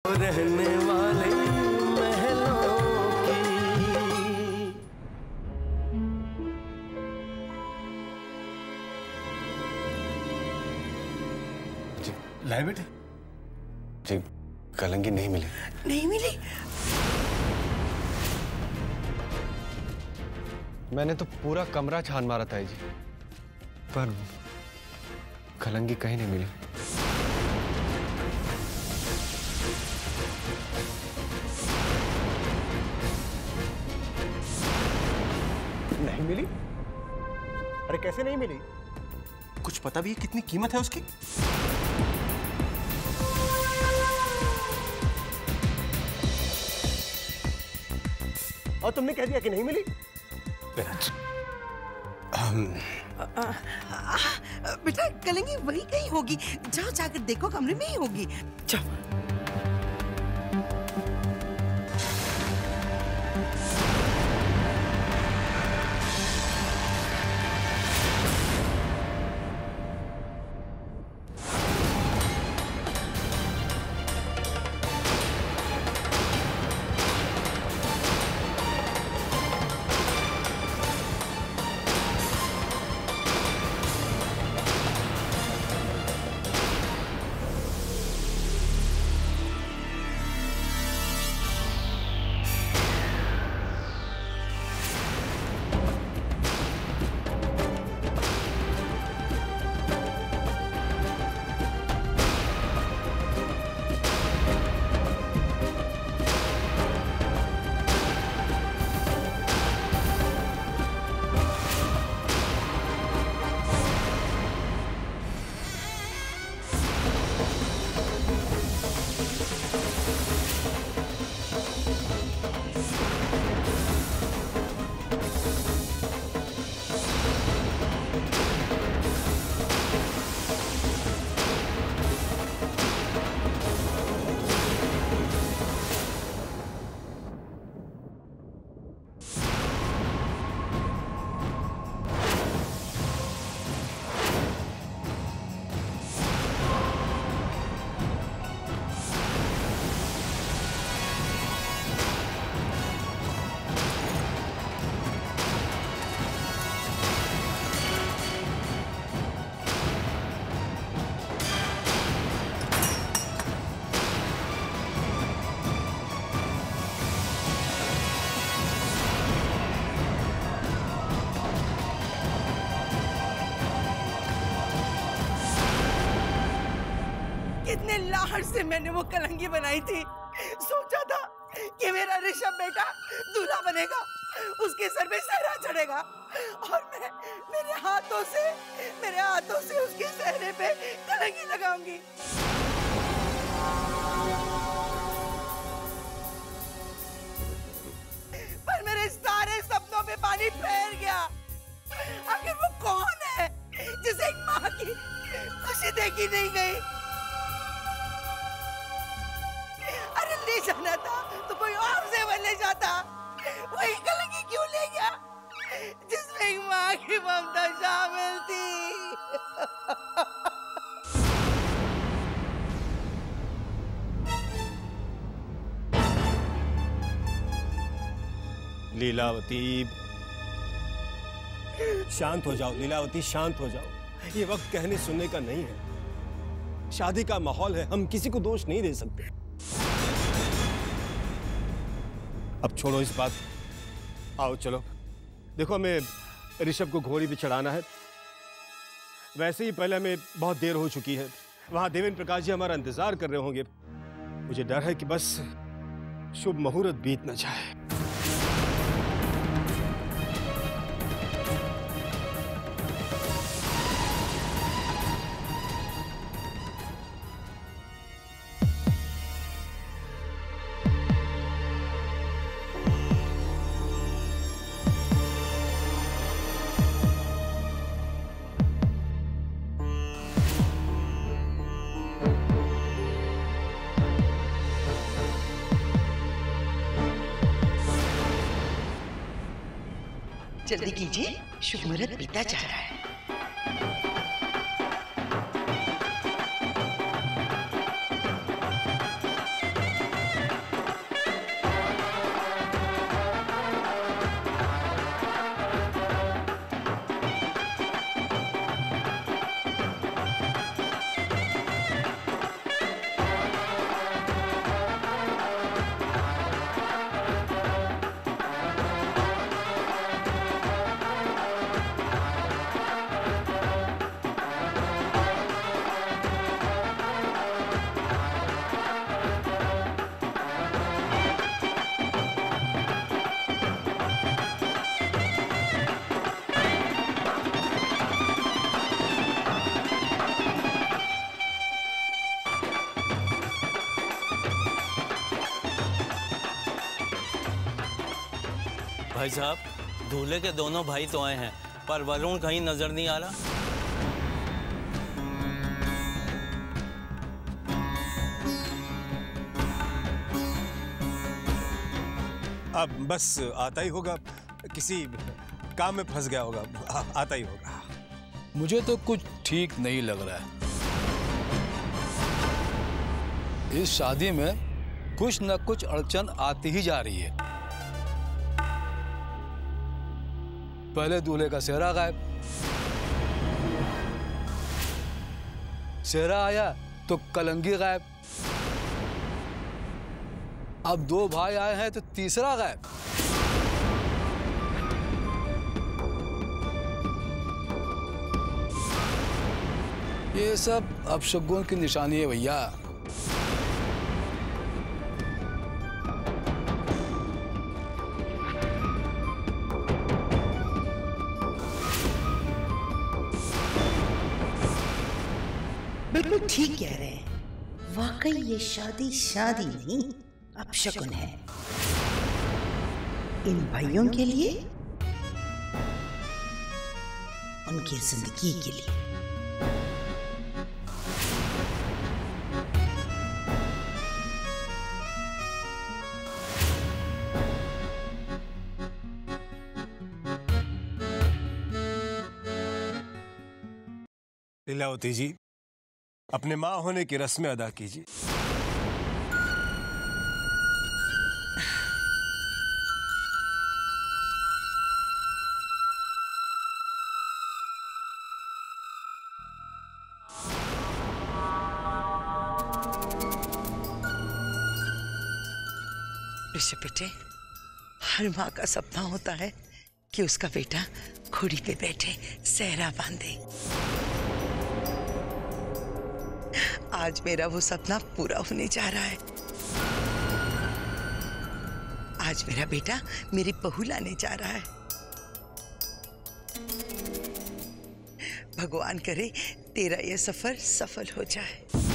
रहने वाले महलों की। जी लाए बेटे? जी कलंगी नहीं मिली। नहीं मिली? मैंने तो पूरा कमरा छान मारा था जी, पर कलंगी कहीं नहीं मिली। नहीं मिली? अरे कैसे नहीं मिली? कुछ पता भी है कितनी कीमत है उसकी? और तुमने कह दिया कि नहीं मिली? बेटा कलंगी वही कहीं होगी, जाओ जाकर देखो, कमरे में ही होगी, जाओ। कितने लाहड़ से मैंने वो कलंगी बनाई थी, सोचा था कि मेरा ऋषभ बेटा दूल्हा बनेगा, उसके सर पे सहरा चढ़ेगा और मैं मेरे हाथों से उसके सहरे पे कलंगी लगाऊंगी। पर मेरे सारे सपनों में पानी फेर गया। आखिर वो कौन है जिसे एक माँ की खुशी देखी नहीं गई? अरे ले जाना था तो कोई और जेवर ले जाता, वही कलंगी क्यों ले गया जिसमें एक माँ की ममता शामिल थी? लीलावती शांत हो जाओ, लीलावती शांत हो जाओ। ये वक्त कहने सुनने का नहीं है, शादी का माहौल है, हम किसी को दोष नहीं दे सकते। अब छोड़ो इस बात, आओ चलो। देखो हमें ऋषभ को घोड़ी पे चढ़ाना है, वैसे ही पहले हमें बहुत देर हो चुकी है, वहां देवेंद्र प्रकाश जी हमारा इंतजार कर रहे होंगे। मुझे डर है कि बस शुभ मुहूर्त बीत न जाए। जल्दी कीजिए, शुभ मुहूर्त बीता जा रहा है। भाई साहब, दूल्हे के दोनों भाई तो आए हैं, पर वरुण कहीं नजर नहीं आ रहा। अब बस आता ही होगा, किसी काम में फंस गया होगा, आता ही होगा। मुझे तो कुछ ठीक नहीं लग रहा है। इस शादी में कुछ न कुछ अड़चन आती ही जा रही है। पहले दूल्हे का सेहरा गायब, सेहरा आया तो कलंगी गायब, अब 2 भाई आए हैं तो तीसरा गायब। ये सब अपशगुन की निशानी है भैया। बिल्कुल ठीक कह रहे हैं, वाकई ये शादी शादी नहीं अपशकुन है। इन भाइयों के लिए, उनकी जिंदगी के लिए। लीलावती जी, अपने माँ होने की रस्में अदा कीजिए। ऋषभ बेटे, हर माँ का सपना होता है कि उसका बेटा घोड़ी पे बैठे सेहरा बांधे। आज मेरा वो सपना पूरा होने जा रहा है। आज मेरा बेटा मेरी बहू लाने जा रहा है। भगवान करे तेरा ये सफर सफल हो जाए।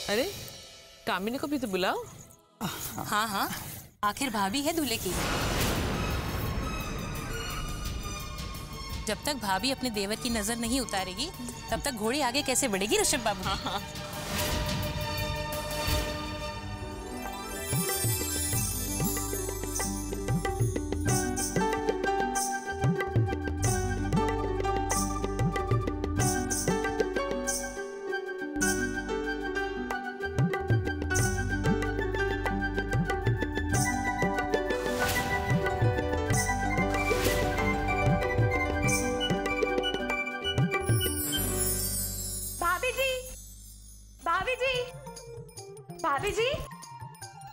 अरे कामिनी को भी तो बुलाओ। हाँ हाँ, आखिर भाभी है दूल्हे की। जब तक भाभी अपने देवर की नजर नहीं उतारेगी तब तक घोड़ी आगे कैसे बढ़ेगी ऋषभ बाबू। हाँ हाँ।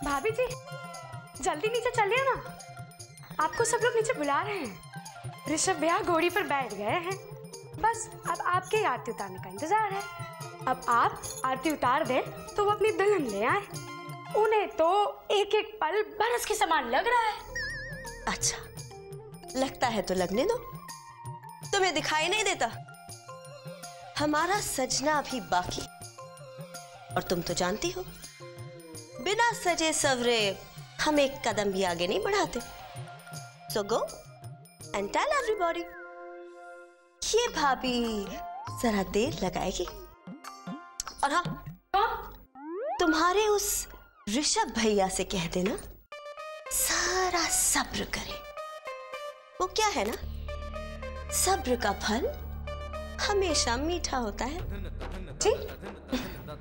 भाभी जी जल्दी नीचे चलिए ना, आपको सब लोग नीचे बुला रहे हैं। ऋषभ भैया घोड़ी पर बैठ गए हैं, बस अब आपके आरती उतारने का इंतजार है। अब आप आरती उतार दें तो वो अपनी दुल्हन ले आए। उन्हें तो एक एक पल बरस के समान लग रहा है। अच्छा, लगता है तो लगने दो, तुम्हें दिखाई नहीं देता? हमारा सजना अभी बाकी, और तुम तो जानती हो बिना सजे सवरे हम एक कदम भी आगे नहीं बढ़ाते। So go and tell everybody। ये भाभी जरा देर लगाएगी। और हाँ, तुम्हारे उस ऋषभ भैया से कह देना सारा सब्र करे। वो क्या है ना, सब्र का फल हमेशा मीठा होता है। जी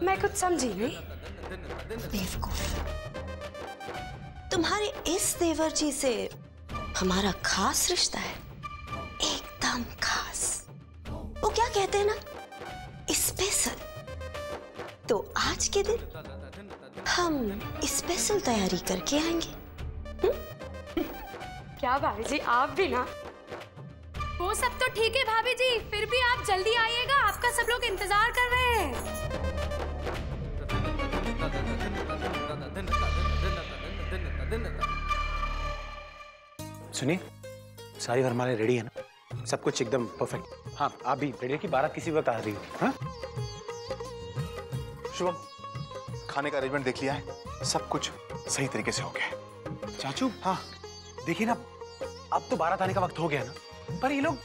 मैं कुछ समझी नहीं। बेवकूफ। तुम्हारे इस देवर जी से हमारा खास रिश्ता है, एकदम खास। वो क्या कहते हैं ना, स्पेशल। तो आज के दिन हम स्पेशल तैयारी करके आएंगे। क्या भाभी जी आप भी ना। वो सब तो ठीक है भाभी जी, फिर भी आप जल्दी आइएगा, आपका सब लोग इंतजार कर रहे हैं। सुनिए, सारी वरमाले रेडी है ना? सब कुछ एकदम परफेक्ट। हाँ आप भी रेडी की बारात किसी वक्त आ रही है। हाँ शुभम, खाने का अरेंजमेंट देख लिया है, सब कुछ सही तरीके से हो गया है। चाचू हाँ देखिए ना, अब तो बारात आने का वक्त हो गया ना, पर ये लोग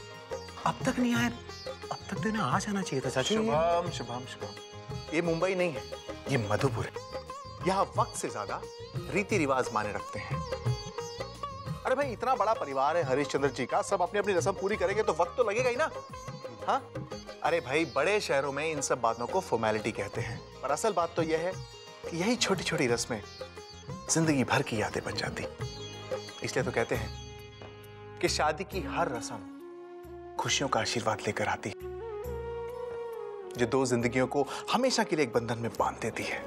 अब तक नहीं आए। अब तक तो ना आ जाना चाहिए था चाचू। शुभम शुभम शुभम, ये मुंबई नहीं है, ये मधुपुर है। यहाँ वक्त से ज्यादा रीति रिवाज माने रखते हैं। अरे भाई इतना बड़ा परिवार है हरिश्चंद्र जी का, सब अपनी अपनी रस्म पूरी करेंगे तो वक्त तो लगेगा ही ना। हाँ अरे भाई बड़े शहरों में इन सब बातों को फॉर्मेलिटी कहते हैं, पर असल बात तो यह है कि यही छोटी छोटी रस्में जिंदगी भर की यादें बन जाती। इसलिए तो कहते हैं कि शादी की हर रस्म खुशियों का आशीर्वाद लेकर आती, जो दो जिंदगियों को हमेशा के लिए एक बंधन में बांध देती है।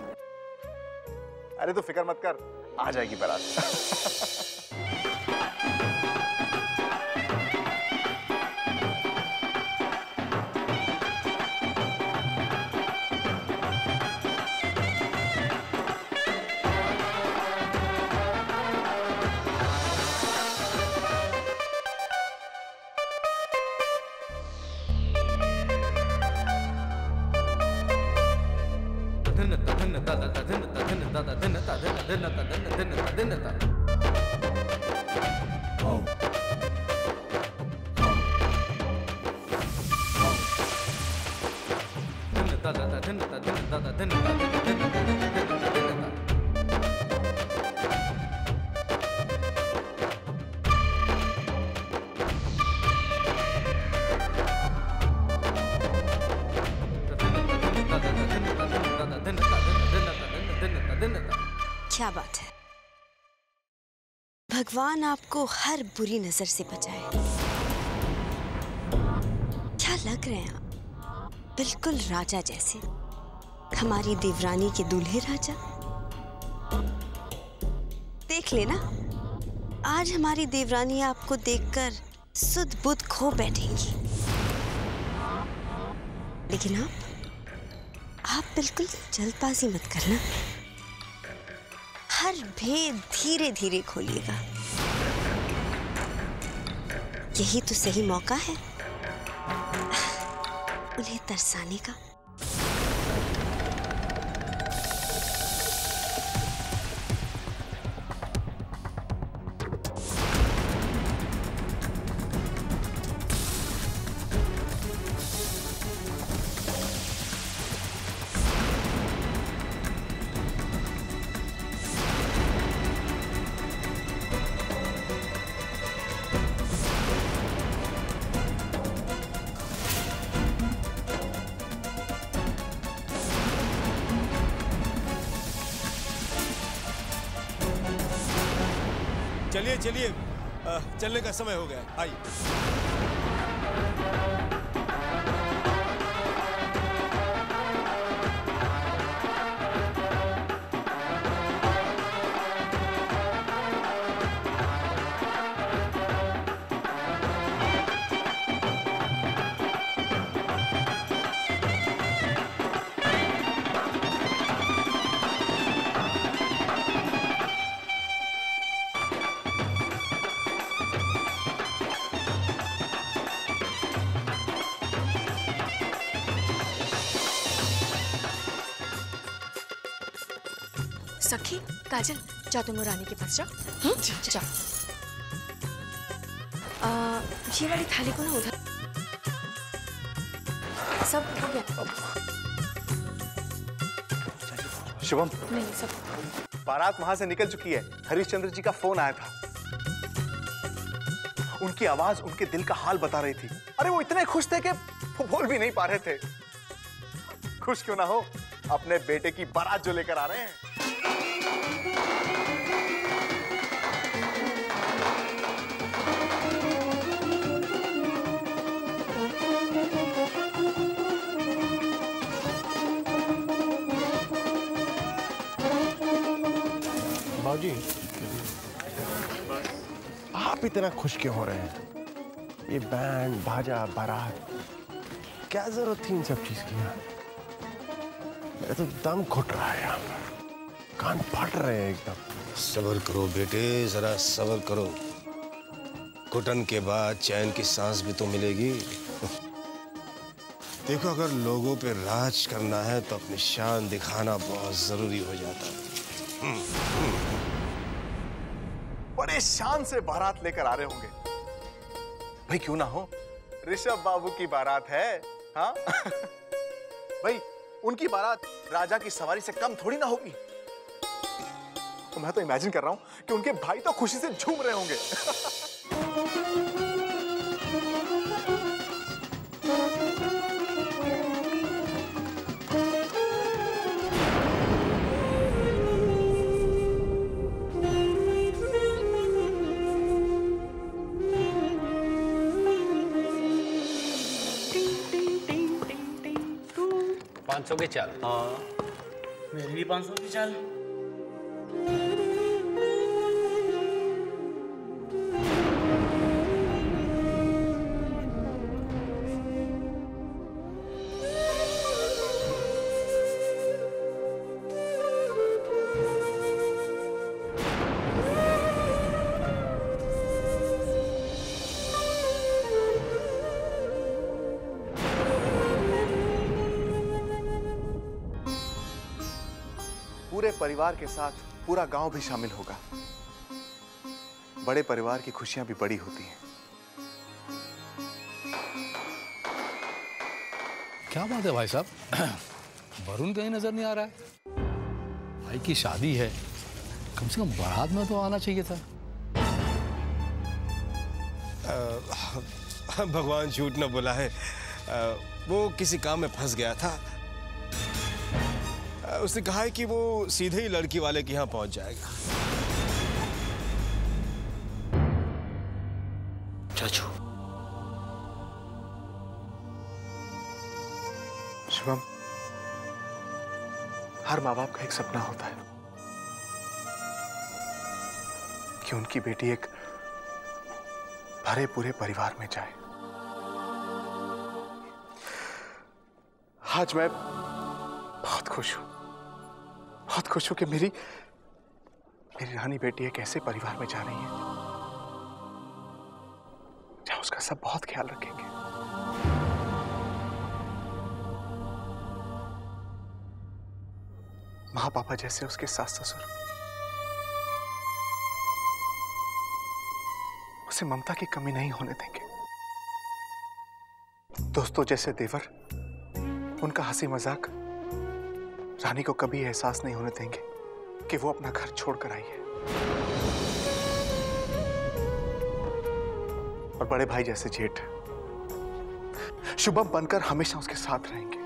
अरे तो फिक्र मत कर, आ जाएगी बारात। क्या बात है, भगवान आपको हर बुरी नजर से बचाए। क्या लग रहे हैं आप, बिल्कुल राजा जैसे, हमारी देवरानी के दूल्हे राजा। देख लेना, आज हमारी देवरानी आपको देखकर सुध बुध खो बैठेंगी। लेकिन आप बिल्कुल जल्दबाजी मत करना, हर भेद धीरे धीरे खोलिएगा। यही तो सही मौका है उन्हें तरसाने का। चलिए चलिए, चलने का समय हो गया, आइए। सखी, काजल, जाओ तुम रानी के पास जाओ। जाओ। ये वाली थाली को ना उधर, सब हो गया। शुभम, नहीं सब। बारात वहां से निकल चुकी है। हरिश्चंद्र जी का फोन आया था, उनकी आवाज उनके दिल का हाल बता रही थी। अरे वो इतने खुश थे कि वो बोल भी नहीं पा रहे थे। खुश क्यों ना हो, अपने बेटे की बारात जो लेकर आ रहे हैं। बाबूजी, आप इतना खुश क्यों हो रहे हैं? ये बैंड बाजा बारात, क्या जरूरत थी इन सब चीज की? मेरा तो दम घुट रहा है यहाँ पर, कान फट रहे हैं एकदम। सब्र करो बेटे, जरा सब्र करो। घुटन के बाद चैन की सांस भी तो मिलेगी। देखो, अगर लोगों पे राज करना है तो अपनी शान दिखाना बहुत जरूरी हो जाता है। बड़े शान से बारात लेकर आ रहे होंगे भाई, क्यों ना हो, ऋषभ बाबू की बारात है। हाँ भाई, उनकी बारात राजा की सवारी से कम थोड़ी ना होगी। तो मैं तो इमेजिन कर रहा हूं कि उनके भाई तो खुशी से झूम रहे होंगे। सौ के चाल। हाँ, मेरी भी 500 की चाल। पूरे परिवार के साथ पूरा गांव भी शामिल होगा। बड़े परिवार की खुशियां भी बड़ी होती हैं। क्या बात है भाई साहब, वरुण कहीं नजर नहीं आ रहा है। भाई की शादी है, कम से कम बारात में तो आना चाहिए था। भगवान झूठ न बोला है, वो किसी काम में फंस गया था। उसने कहा है कि वो सीधे ही लड़की वाले के यहाँ पहुंच जाएगा। चाचू, शुभम, हर माँ बाप का एक सपना होता है कि उनकी बेटी एक भरे पूरे परिवार में जाए। आज मैं बहुत खुश हूं, बहुत खुश हूं कि मेरी रानी बेटी एक ऐसे परिवार में जा रही है जहां उसका सब बहुत ख्याल रखेंगे। माँ पापा जैसे उसके सास ससुर उसे ममता की कमी नहीं होने देंगे। दोस्तों जैसे देवर उनका हंसी मजाक रानी को कभी एहसास नहीं होने देंगे कि वो अपना घर छोड़कर आई है। और बड़े भाई जैसे जेठ शुभम बनकर हमेशा उसके साथ रहेंगे।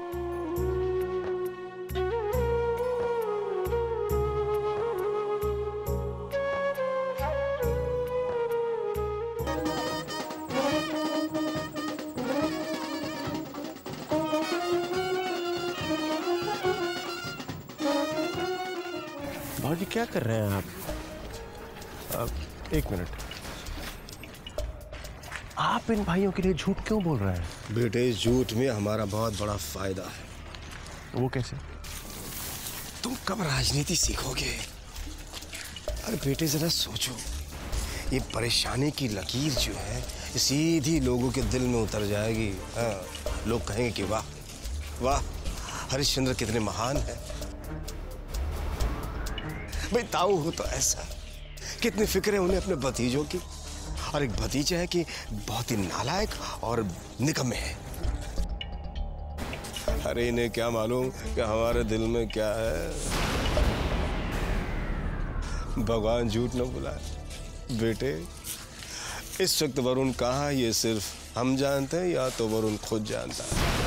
भाजी क्या कर रहे हैं आप? एक मिनट, आप इन भाइयों के लिए झूठ क्यों बोल रहे हैं? बेटे, इस झूठ में हमारा बहुत बड़ा फायदा है। वो कैसे? तुम कब राजनीति सीखोगे? अरे बेटे, जरा सोचो, ये परेशानी की लकीर जो है सीधी लोगों के दिल में उतर जाएगी। हाँ, लोग कहेंगे कि वाह वाह, हरिश्चंद्र कितने महान है। भाई, ताऊ हो तो ऐसा, कितनी फिक्र है उन्हें अपने भतीजों की। और एक भतीजा है कि बहुत ही नालायक और निकम्मे है। अरे इन्हें क्या मालूम कि हमारे दिल में क्या है। भगवान झूठ न बोला बेटे। इस वक्त वरुण कहाँ, ये सिर्फ हम जानते हैं या तो वरुण खुद जानता है।